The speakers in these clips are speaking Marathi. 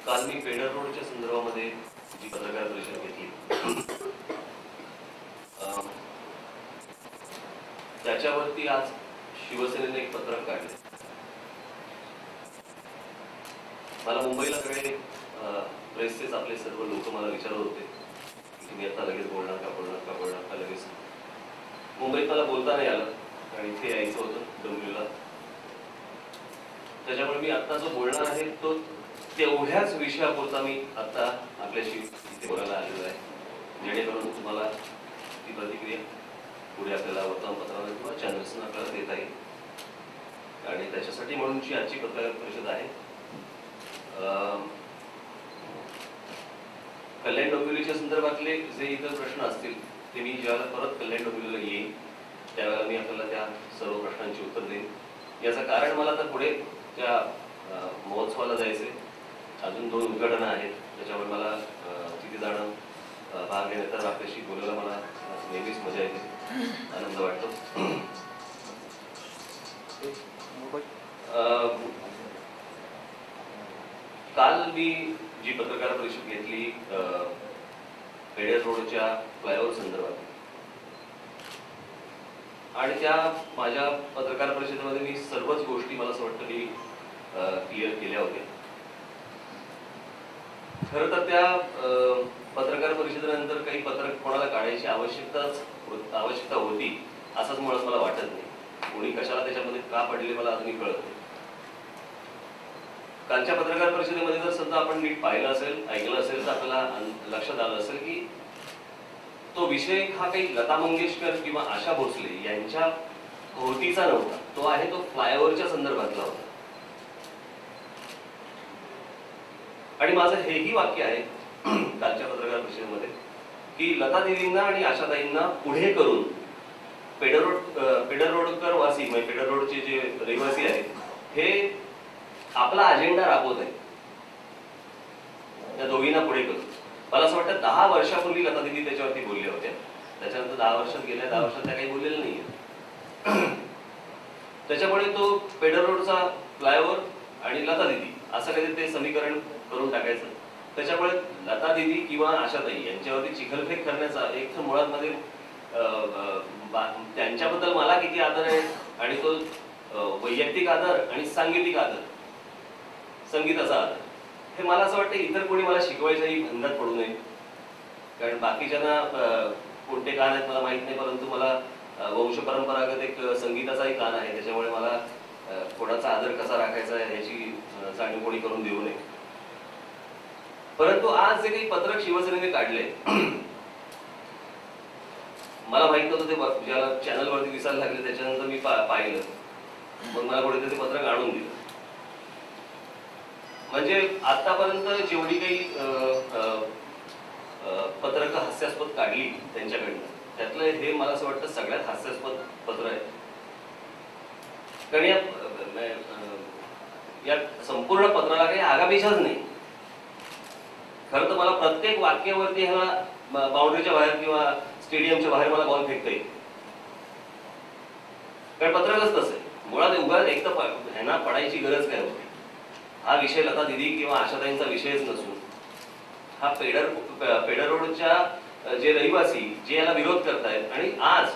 काल मी पेडर रोडच्या संदर्भामध्ये जी पत्रकार परिषद घेतली त्याच्यावरती आज शिवसेनेने एक पत्रक काढले. मला मुंबईला सगळे प्रेसचेच आपले सर्व लोक मला विचारत होते की तुम्ही आता लगेच बोलणार का लगेच. मुंबईत मला बोलता नाही आलं आणि इथे यायचं होतं डोंबिवलीला. त्याच्यामुळे मी आता जो बोलणार आहे तो तेवढ्याच विषयापुरता मी आता आपल्याशी इथे बोलायला आलेलो आहे, जेणेकरून तुम्हाला ती प्रतिक्रिया पुढे आपल्याला वर्तमानपत्रांना किंवा चॅनल्सना आपल्याला देता येईल. आणि त्याच्यासाठी म्हणूनची आजची पत्रकार परिषद आहे. कल्याण डोंबिवलीच्या संदर्भातले जे इतर प्रश्न असतील ते मी ज्यावेळेला परत कल्याण डोंबिवलीला येईन त्यावेळेला मी आपल्याला त्या सर्व प्रश्नांची उत्तर देईन. याचं कारण मला तर पुढे त्या महोत्सवाला जायचे, अजून 2 उद्घाटनं आहेत, त्याच्यामुळे मला तिथे जाणं भाग घेणं तर आपल्याशी बोलायला मला नेहमीच मजा येते, आनंद वाटतो. काल मी जी पत्रकार परिषद घेतली पेडर रोडच्या फ्लायओव्हर संदर्भात, आणि त्या माझ्या पत्रकार परिषदेमध्ये मी सर्वच गोष्टी मला असं वाटतं मी क्लिअर केल्या होत्या. खरं तर त्या पत्रकार परिषदेनंतर काही पत्रक कोणाला काढायची आवश्यकता होती असंच मुळात मला वाटत नाही. कोणी कशाला त्याच्यामध्ये का पडले मला अजूनही कळत नाही. कालच्या पत्रकार परिषदेमध्ये जर समजा आपण नीट पाहिलं असेल, ऐकलं असेल तर आपल्याला लक्षात आलं असेल की तो विषय हा काही लता मंगेशकर किंवा आशा भोसले यांच्या भोवतीचा नव्हता, तो आहे तो फ्लायओव्हरच्या संदर्भातला होता. आणि माझं हेही वाक्य आहे कालच्या पत्रकार परिषदेमध्ये की लता दिदींना आणि आशाताईंना पुढे करून पेडर रोडकर वासी म्हणजे पेडर रोडचे जे रहिवासी आहेत हे आपला अजेंडा राबवत आहेत, त्या दोघींना पुढे करून. मला असं वाटतं 10 वर्षापूर्वी लता दिदी त्याच्यावरती बोलल्या होत्या, त्याच्यानंतर 10 वर्षात गेल्या, 10 वर्षात त्या काही बोललेल्या नाहीये. त्याच्यामुळे तो पेडर रोडचा फ्लायओव्हर आणि लता दिदी असं काहीतरी ते समीकरण करून टाकायचं. त्याच्यामुळे लता दिदी किंवा आशाताई यांच्यावरती चिखलफेक करण्याचा एक तर मुळात मध्ये त्यांच्याबद्दल मला किती आदर आहे आणि तो वैयक्तिक आदर आणि सांगीतिक आदर, संगीताचा आदर, हे मला असं वाटतं इतर कोणी मला शिकवायच्याही धंद्यात पडू नये. कारण बाकीच्यांना कोणते कान आहेत मला माहित नाही, परंतु मला वंशपरंपरागत एक संगीताचाही कान आहे, त्याच्यामुळे मला कोणाचा आदर कसा राखायचा याची जाणीव कोणी करून देऊ नये. परंतु आज जे काही पत्रक शिवसेनेने काढले मला माहित नव्हतं, ते ज्याला चॅनलवरती दिसायला लागले त्याच्यानंतर मी पाहिलं, मग मला कोणीतरी ते पत्रक आणून दिलं. म्हणजे आतापर्यंत जेवढी काही पत्रक हास्यास्पद काढली त्यांच्याकडनं त्यातलं हे मला असं वाटतं सगळ्यात हास्यास्पद पत्र आहे. कारण या संपूर्ण पत्राला काही आगापेचाच नाही. खरं तर मला प्रत्येक वाक्यावरती ह्याला बाउंड्रीच्या बाहेर किंवा स्टेडियमच्या बाहेर मला बॉल फेकता येईल, कारण पत्रकच तसं आहे. मुळात उगाच एक तर ह्यांना पडायची गरज काय होती. हा विषय लता दिदी किंवा आशाताईंचा विषयच नसून हा पेडर रोडच्या जे रहिवासी जे याला विरोध करतायत, आणि आज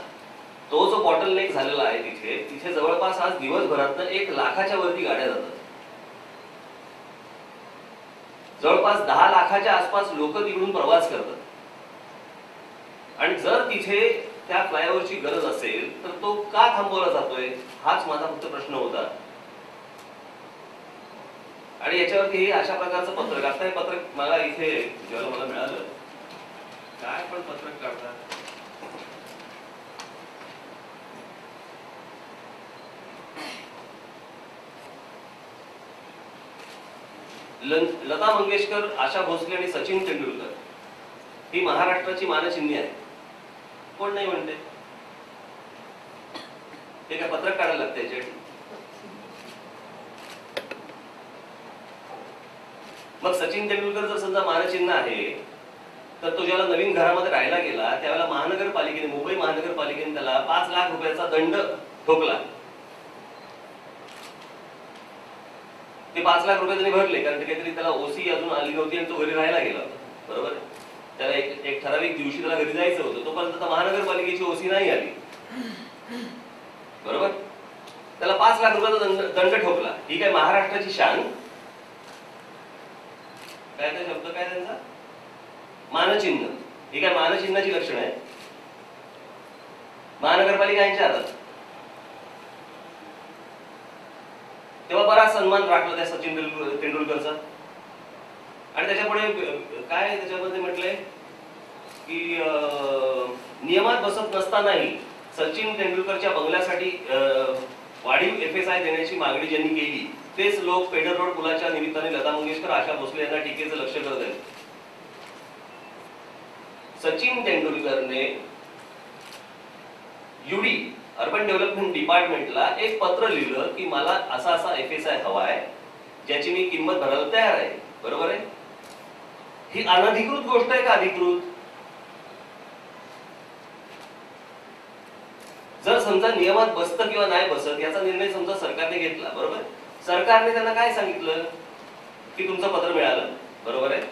तो जो बॉटलनेक झालेला आहे तिथे जवळपास आज दिवसभरातनं 1 लाखाच्या वरती गाड्या जातात. जवळपास 10 लाखाच्या आसपास लोक तिकडून प्रवास करतात. आणि जर तिथे त्या फ्लायओव्हरची गरज असेल तर तो का थांबवला जातोय हाच माझा फक्त प्रश्न होता. आणि याच्यावरती हे अशा प्रकारचं पत्रक, आता हे पत्रक मला इथे जेव्हा मला मिळालं, काय पण पत्रक काढतात. लता मंगेशकर, आशा भोसले आणि सचिन तेंडुलकर ही महाराष्ट्राची मानचिन्हे आहेत. कोण नाही म्हणते? ते काय पत्रक काढायला लागतं याच्यासाठी? मग सचिन तेंडुलकर जर समजा मानचिन्ह आहे तर तो ज्याला नवीन घरामध्ये राहायला गेला त्यावेळेला महानगरपालिकेने, मुंबई महानगरपालिकेने त्याला 5 लाख रुपयाचा दंड ठोकला. ते 5 लाख रुपये त्यांनी भरले, कारण ते काहीतरी त्याला ओसी अजून आली नव्हती आणि तो घरी राहायला गेला होता. बरोबर आहे. त्याला एक ठराविक दिवशी त्याला घरी जायचं होतं, तोपर्यंत महानगरपालिकेची ओसी नाही आली. बरोबर. त्याला 5 लाख रुपयाचा दंड ठोकला. ही काय महाराष्ट्राची शान? काय ते शब्द काय त्यांचा? मानचिन्ह. ही काय मानचिन्हाची लक्षण आहे? महानगरपालिका यांच्या हातात. तेव्हा बराच सन्मान राखला त्या सचिन तेंडुलकरचा. आणि त्याच्यापुढे काय त्याच्यामध्ये म्हटलंय की नियमात बसत नसतानाही सचिन तेंडुलकरच्या बंगल्यासाठी वाढीव FSI देण्याची मागणी ज्यांनी केली तेच लोक पेडर रोड पुलाच्या निमित्ताने लता मंगेशकर, आशा भोसले यांना टीकेचं लक्ष करत आहेत. सचिन तेंडुलकरने UD अर्बन डेव्हलपमेंट डिपार्टमेंटला एक पत्र लिहिलं की मला असा असा FSI हवा आहे, ज्याची मी किंमत भरायला तयार आहे. बरोबर आहे. ही अनधिकृत गोष्ट आहे का अधिकृत? जर समजा नियमात बसतं किंवा नाही बसत याचा निर्णय समजा सरकारने घेतला. बरोबर. सरकारने त्यांना काय सांगितलं की तुमचं पत्र मिळालं. बरोबर आहे.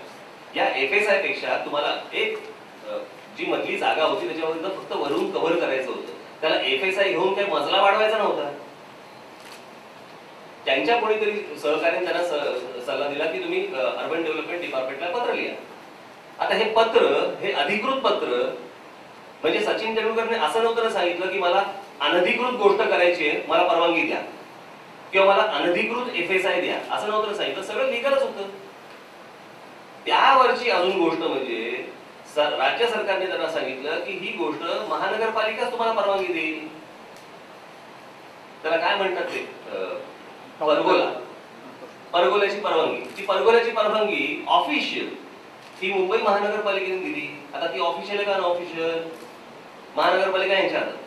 या FSI पेक्षा तुम्हाला एक जी मधली जागा होती त्याच्यावर फक्त वरून कव्हर करायचं होतं. त्याला FSI घेऊन काही मजला वाढवायचा नव्हता. त्यांच्या कोणीतरी सहकार्याने त्यांना सल्ला दिला की तुम्ही अर्बन डेव्हलपमेंट डिपार्टमेंटला पत्र लिहा. आता हे पत्र, हे अधिकृत पत्र, म्हणजे सचिन तेंडुलकरने असं नव्हतं सांगितलं की मला अनधिकृत गोष्ट करायची आहे, मला परवानगी द्या, किंवा मला अनधिकृत FSI द्या, असं नव्हतं सांगितलं. सगळं लिगलच होतं. त्यावरची अजून गोष्ट म्हणजे राज्य सरकारने त्यांना सांगितलं की ही गोष्ट महानगरपालिकाच तुम्हाला परवानगी देईल. त्याला काय म्हणतात ते परगोला, परगोल्याची परवानगी. ती परगोल्याची परवानगी ऑफिशियल ती मुंबई महानगरपालिकेने दिली. आता ती ऑफिशियल आहे का अनऑफिशियल? महानगरपालिका यांच्या हातात.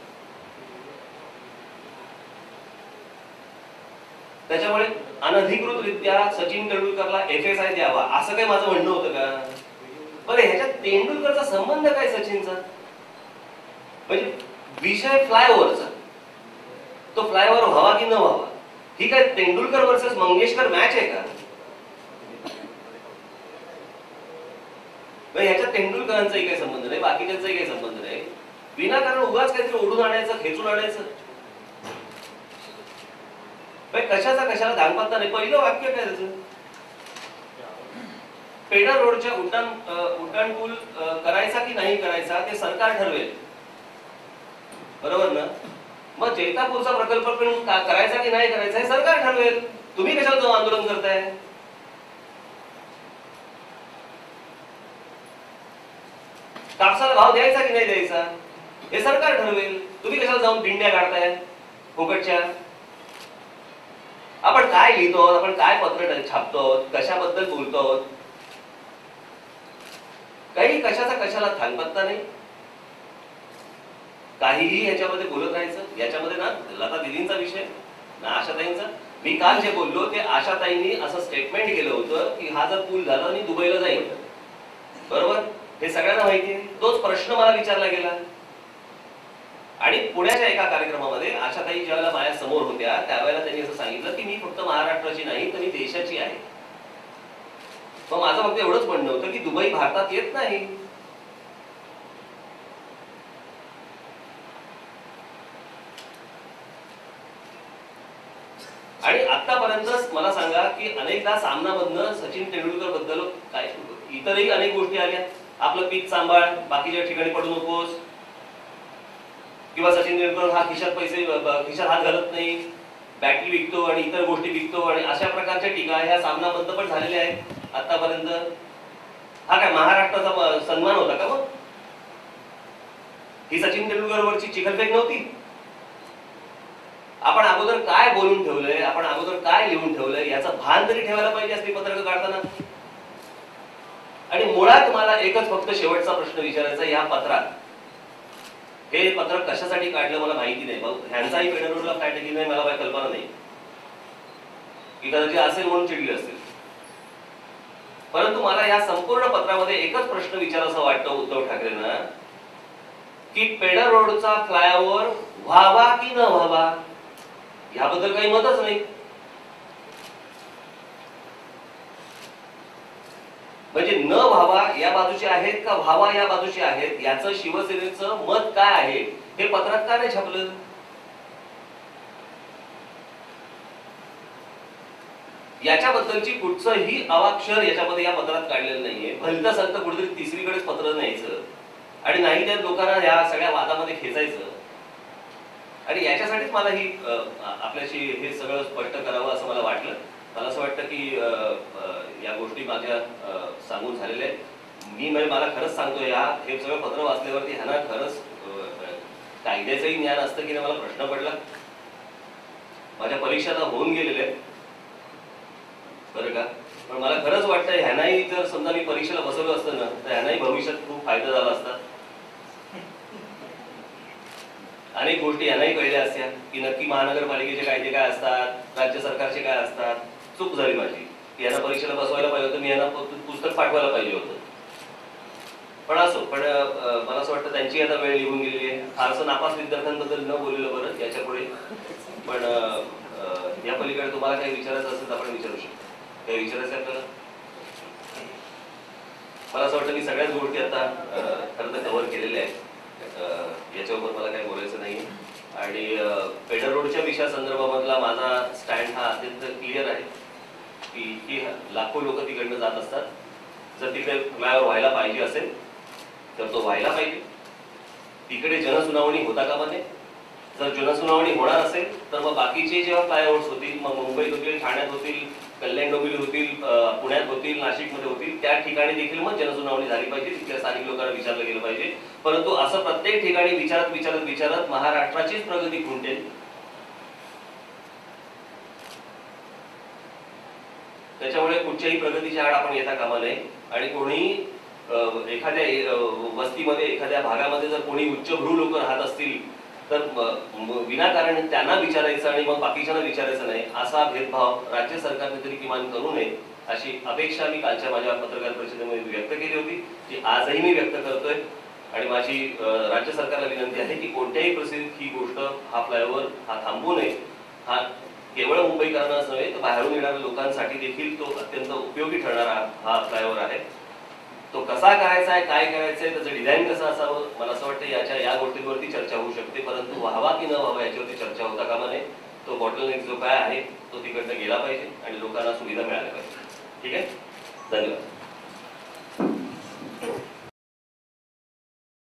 त्याच्यामुळे अनधिकृतरित्या सचिन तेंडुलकरला FSI द्यावा असं काही माझं म्हणणं होतं का? बरं, ह्याच्यात तेंडुलकरचा संबंध काय सचिनचा? म्हणजे विषय फ्लायओव्हरचा. तो फ्लायओव्हर व्हावा की न व्हावा, ही काय तेंडुलकर वर्सेस मंगेशकर मॅच आहे का? ह्याच्यात तेंडुलकरांचाही काही संबंध नाही, बाकीच्यांचाही काही संबंध नाही. विनाकारण उगाच काहीतरी ओढून आणायचं, खेचून आणायचं. कशाचा कशाला धानपत्ता नाही. पहिलं वाक्य काय त्याचं? पेडर रोडच्या उड्डाणपूल करायचा की नाही करायचा ते सरकार ठरवेल. बरोबर ना? मग जैतापूरचा प्रकल्प पण करायचा की नाही करायचा हे सरकार ठरवेल. तुम्ही कशाला जाऊन आंदोलन करताय? कापसाला भाव द्यायचा की नाही द्यायचा हे सरकार ठरवेल. तुम्ही कशाला जाऊन दिंड्या काढताय फुकटच्या? आपण काय लिहितो, आपण काय पत्र छापतो, कशाबद्दल बोलतो, काही कशाचा कशाला थानपत्ता नाही. काहीही ह्याच्यामध्ये बोलत राहायचं. याच्यामध्ये ना लता दिदींचा विषय ना आशाताईंचा. मी काल जे बोललो ते आशाताईंनी असं स्टेटमेंट केलं होतं की हा जर पूल झाला मी दुबईला जाईल. बरोबर. हे सगळ्यांना माहिती आहे. तोच प्रश्न मला विचारला गेला आणि पुण्याच्या एका कार्यक्रमामध्ये आशाताई ज्यावेळेला माझ्या समोर होत्या त्यावेळेला त्यांनी असं सांगितलं की मी फक्त महाराष्ट्राची नाही तर मी देशाची आहे. मग माझं फक्त एवढंच म्हणणं होतं की दुबई भारतात येत नाही. आणि आतापर्यंत मला सांगा की अनेकदा सामनामधनं सचिन तेंडुलकर बद्दल काय इतरही अनेक गोष्टी आल्या. आपलं पीक सांभाळ, बाकीच्या ठिकाणी पडू नकोस, किंवा सचिन तेंडुलकर हा खिशात हात घालत नाही, बॅटरी विकतो आणि इतर गोष्टी विकतो, आणि अशा प्रकारच्या टीका ह्या सामनाबद्दल पण झालेल्या आहेत आतापर्यंत. हा काय महाराष्ट्राचा सन्मान होता का? मग ही सचिन तेंडुलकरवरची चिखलफेक नव्हती. आपण अगोदर काय बोलून ठेवलंय, आपण अगोदर काय लिहून ठेवलंय याचं भान तरी ठेवायला पाहिजे असली पत्रकं काढताना. आणि मुळात मला एकच फक्त शेवटचा प्रश्न विचारायचा या पत्रात. हे पत्र कशासाठी काढलं मला माहिती नाही. ह्यांचाही पेडर रोडला काय नाही मला काही कल्पना नाही की कदाचित असेल म्हणून चिडली असेल. परंतु मला या संपूर्ण पत्रामध्ये एकच प्रश्न विचारायचा वाटतो उद्धव ठाकरेंना की पेडर रोडचा फ्लायओव्हर व्हावा की न व्हावा याबद्दल काही मतच नाही. म्हणजे न व्हावा या बाजूचे आहेत का व्हावा या बाजूचे आहेत याचं शिवसेनेचं मत काय आहे हे पत्रात का नाही छापलं? याच्याबद्दलची कुठचंही अवाक्षर याच्यामध्ये या पत्रात काढलेलं नाहीये. भलतं सलतं कुठेतरी तिसरीकडेच पत्र न्यायचं आणि नाही त्या लोकांना या सगळ्या वादामध्ये खेचायचं. आणि याच्यासाठीच मला ही आपल्याशी हे सगळं स्पष्ट करावं असं मला वाटलं. मला असं वाटतं की या गोष्टी माझ्या सांगून झालेल्या आहेत. मी म्हणजे मला खरंच सांगतो, हे सगळं पत्र वाचल्यावरती ह्यांना खरंच कायद्याचंही ज्ञान असतं की नाही मला प्रश्न पडला. माझ्या परीक्षा आता होऊन गेलेल्या आहेत बरं का, पण मला खरंच वाटतं ह्यांनाही जर समजा मी परीक्षेला बसवलं असतं ना तर ह्यांनाही भविष्यात खूप फायदा झाला असता. अनेक गोष्टी यांनाही कळल्या असत्या की नक्की महानगरपालिकेचे कायदे काय असतात, राज्य सरकारचे काय असतात. चूक झाली माझी की यांना परीक्षेला बसवायला पाहिजे होतं, मी यांना पुस्तक पाठवायला पाहिजे होतं. पण असो, पण मला असं वाटतं त्यांची आता वेळ निघून गेलेली आहे. फारसं नापास विद्यार्थ्यांबद्दल न बोललेलं बरं याच्या पुढे. पण या पलीकडे तुम्हाला काही विचारायचं असेल तर आपण विचारू शकतो. काही विचारायचं आपल्याला? मला असं वाटतं मी सगळ्याच गोष्टी आता खरं तर कव्हर केलेल्या आहेत. याच्यावर मला काही बोलायचं नाही. आणि पेडर रोडच्या विषयासंदर्भामधला माझा स्टँड हा अत्यंत क्लिअर आहे की लाखो लोक तिकडनं जात असतात. जर तिकडे फ्लायओव्हर व्हायला पाहिजे असेल तर तो व्हायला पाहिजे. तिकडे जनसुनावणी होता कामा नये. जर जनसुनावणी होणार असेल तर मग बाकीचे जेव्हा फ्लायओव्हर्स होतील, मग मुंबईत होतील, ठाण्यात होतील, कल्याण डोंबिवली होतील, पुण्यात होतील, नाशिकमध्ये होतील, त्या ठिकाणी देखील मग जनसुनावणी झाली पाहिजे. तिथल्या स्थानिक लोकांना विचारलं गेलं पाहिजे. परंतु असं प्रत्येक ठिकाणी विचारत महाराष्ट्राचीच प्रगती खुंटेल. त्याच्यामुळे कुठच्याही प्रगतीच्या आड आपण येता कामा नये. आणि कोणी एखाद्या वस्तीमध्ये, एखाद्या भागामध्ये जर कोणी उच्चभ्रू लोक राहत असतील तर विनाकारण त्यांना विचारायचं आणि मग बाकीच्यांना विचारायचं नाही, असा भेदभाव राज्य सरकारने तरी किमान करू नये अशी अपेक्षा मी कालच्या माझ्या पत्रकार परिषदेमध्ये व्यक्त केली होती, जी आजही मी व्यक्त करतोय. आणि माझी राज्य सरकारला विनंती आहे की कोणत्याही परिस्थितीत ही गोष्ट, हा फ्लायओव्हर हा थांबू नये. हा केवळ मुंबईकरांनाच नव्हे तर बाहेरून येणाऱ्या लोकांसाठी देखील तो अत्यंत उपयोगी ठरणारा हा फ्लायओव्हर आहे. तो कसा करायचा आहे, काय करायचं आहे, त्याचं डिझाईन कसं असावं, मला असं वाटतं या गोष्टींवरती चर्चा होऊ शकते. परंतु व्हावा की न व्हावा याच्यावरती चर्चा होता कामा नये. तो बॉटलनेक जो काय आहे तो तिकडनं गेला पाहिजे आणि लोकांना सुविधा मिळाल्या पाहिजे. ठीक आहे, धन्यवाद.